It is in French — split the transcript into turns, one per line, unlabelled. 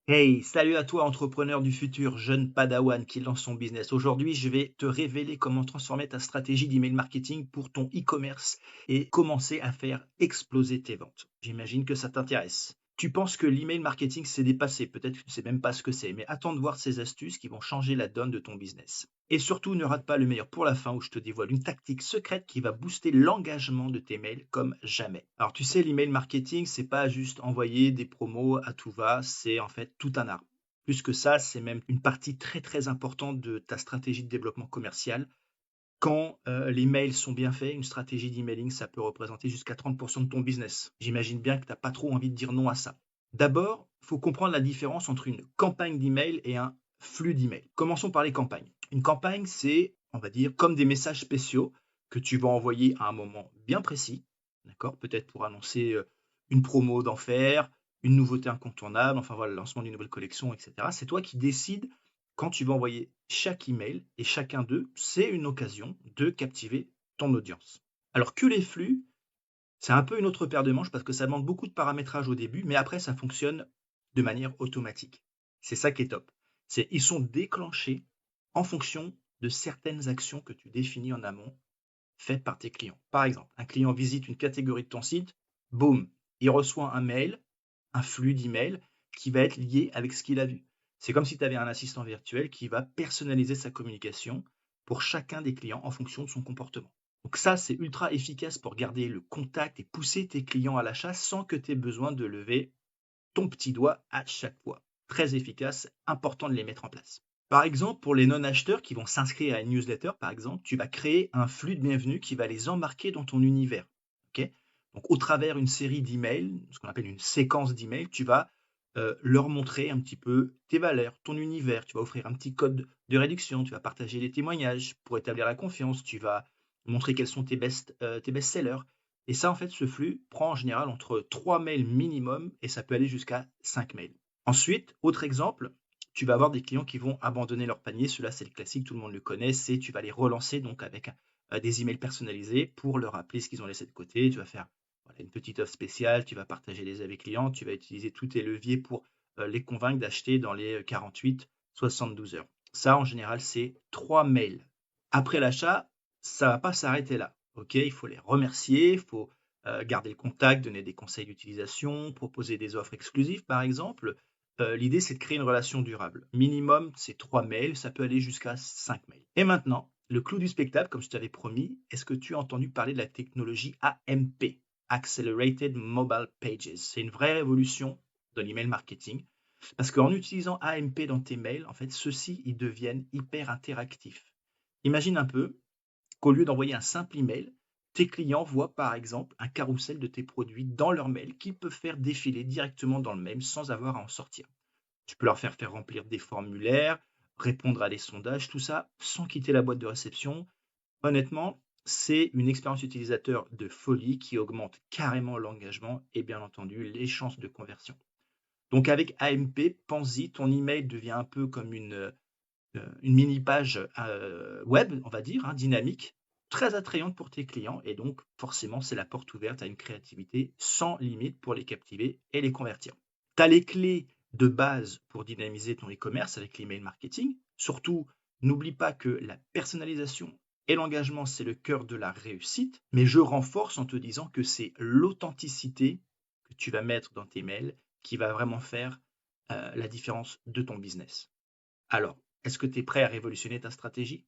Hey, salut à toi entrepreneur du futur, jeune padawan qui lance son business. Aujourd'hui, je vais te révéler comment transformer ta stratégie d'email marketing pour ton e-commerce et commencer à faire exploser tes ventes. J'imagine que ça t'intéresse. Tu penses que l'email marketing c'est dépassé, peut-être que tu ne sais même pas ce que c'est, mais attends de voir ces astuces qui vont changer la donne de ton business. Et surtout, ne rate pas le meilleur pour la fin où je te dévoile une tactique secrète qui va booster l'engagement de tes mails comme jamais. Alors tu sais, l'email marketing, c'est pas juste envoyer des promos à tout va, c'est en fait tout un art. Plus que ça, c'est même une partie très très importante de ta stratégie de développement commercial. Quand les mails sont bien faits, une stratégie d'emailing, ça peut représenter jusqu'à 30% de ton business. J'imagine bien que tu n'as pas trop envie de dire non à ça. D'abord, il faut comprendre la différence entre une campagne d'email et un flux d'email. Commençons par les campagnes. Une campagne, c'est, on va dire, comme des messages spéciaux que tu vas envoyer à un moment bien précis, d'accord? Peut-être pour annoncer une promo d'enfer, une nouveauté incontournable, enfin voilà, le lancement d'une nouvelle collection, etc. C'est toi qui décides quand tu vas envoyer chaque email et chacun d'eux, c'est une occasion de captiver ton audience. Alors que les flux, c'est un peu une autre paire de manches parce que ça demande beaucoup de paramétrage au début, mais après ça fonctionne de manière automatique. C'est ça qui est top. C'est ils sont déclenchés en fonction de certaines actions que tu définis en amont faites par tes clients. Par exemple, un client visite une catégorie de ton site, boum, il reçoit un mail, un flux d'emails qui va être lié avec ce qu'il a vu. C'est comme si tu avais un assistant virtuel qui va personnaliser sa communication pour chacun des clients en fonction de son comportement. Donc ça, c'est ultra efficace pour garder le contact et pousser tes clients à l'achat sans que tu aies besoin de lever ton petit doigt à chaque fois. Très efficace, important de les mettre en place. Par exemple, pour les non-acheteurs qui vont s'inscrire à une newsletter, par exemple, tu vas créer un flux de bienvenue qui va les embarquer dans ton univers. Ok. Donc, au travers d'une série d'emails, ce qu'on appelle une séquence d'emails, tu vas leur montrer un petit peu tes valeurs, ton univers. Tu vas offrir un petit code de réduction, tu vas partager des témoignages pour établir la confiance, tu vas montrer quels sont tes best-sellers. Et ça, en fait, ce flux prend en général entre 3 mails minimum et ça peut aller jusqu'à 5 mails. Ensuite, autre exemple, tu vas avoir des clients qui vont abandonner leur panier. Cela, c'est le classique, tout le monde le connaît. C'est tu vas les relancer donc avec des emails personnalisés pour leur rappeler ce qu'ils ont laissé de côté. Tu vas faire voilà, une petite offre spéciale, tu vas partager les avis clients, tu vas utiliser tous tes leviers pour les convaincre d'acheter dans les 48-72 heures. Ça, en général, c'est 3 mails. Après l'achat, ça ne va pas s'arrêter là. Ok, il faut les remercier, il faut garder le contact, donner des conseils d'utilisation, proposer des offres exclusives, par exemple. L'idée, c'est de créer une relation durable. Minimum, c'est 3 mails, ça peut aller jusqu'à 5 mails. Et maintenant, le clou du spectacle, comme je t'avais promis, est-ce que tu as entendu parler de la technologie AMP, Accelerated Mobile Pages? C'est une vraie révolution de l'email marketing. Parce qu'en utilisant AMP dans tes mails, en fait, ceux-ci, ils deviennent hyper interactifs. Imagine un peu qu'au lieu d'envoyer un simple email, tes clients voient par exemple un carrousel de tes produits dans leur mail qu'ils peuvent faire défiler directement dans le mail sans avoir à en sortir. Tu peux leur faire remplir des formulaires, répondre à des sondages, tout ça sans quitter la boîte de réception. Honnêtement, c'est une expérience utilisateur de folie qui augmente carrément l'engagement et bien entendu les chances de conversion. Donc avec AMP, pense-y, ton email devient un peu comme une mini page web, on va dire, hein, dynamique, très attrayante pour tes clients. Et donc, forcément, c'est la porte ouverte à une créativité sans limite pour les captiver et les convertir. Tu as les clés de base pour dynamiser ton e-commerce avec l'email marketing. Surtout, n'oublie pas que la personnalisation et l'engagement, c'est le cœur de la réussite. Mais je renforce en te disant que c'est l'authenticité que tu vas mettre dans tes mails qui va vraiment faire la différence de ton business. Alors, est-ce que tu es prêt à révolutionner ta stratégie?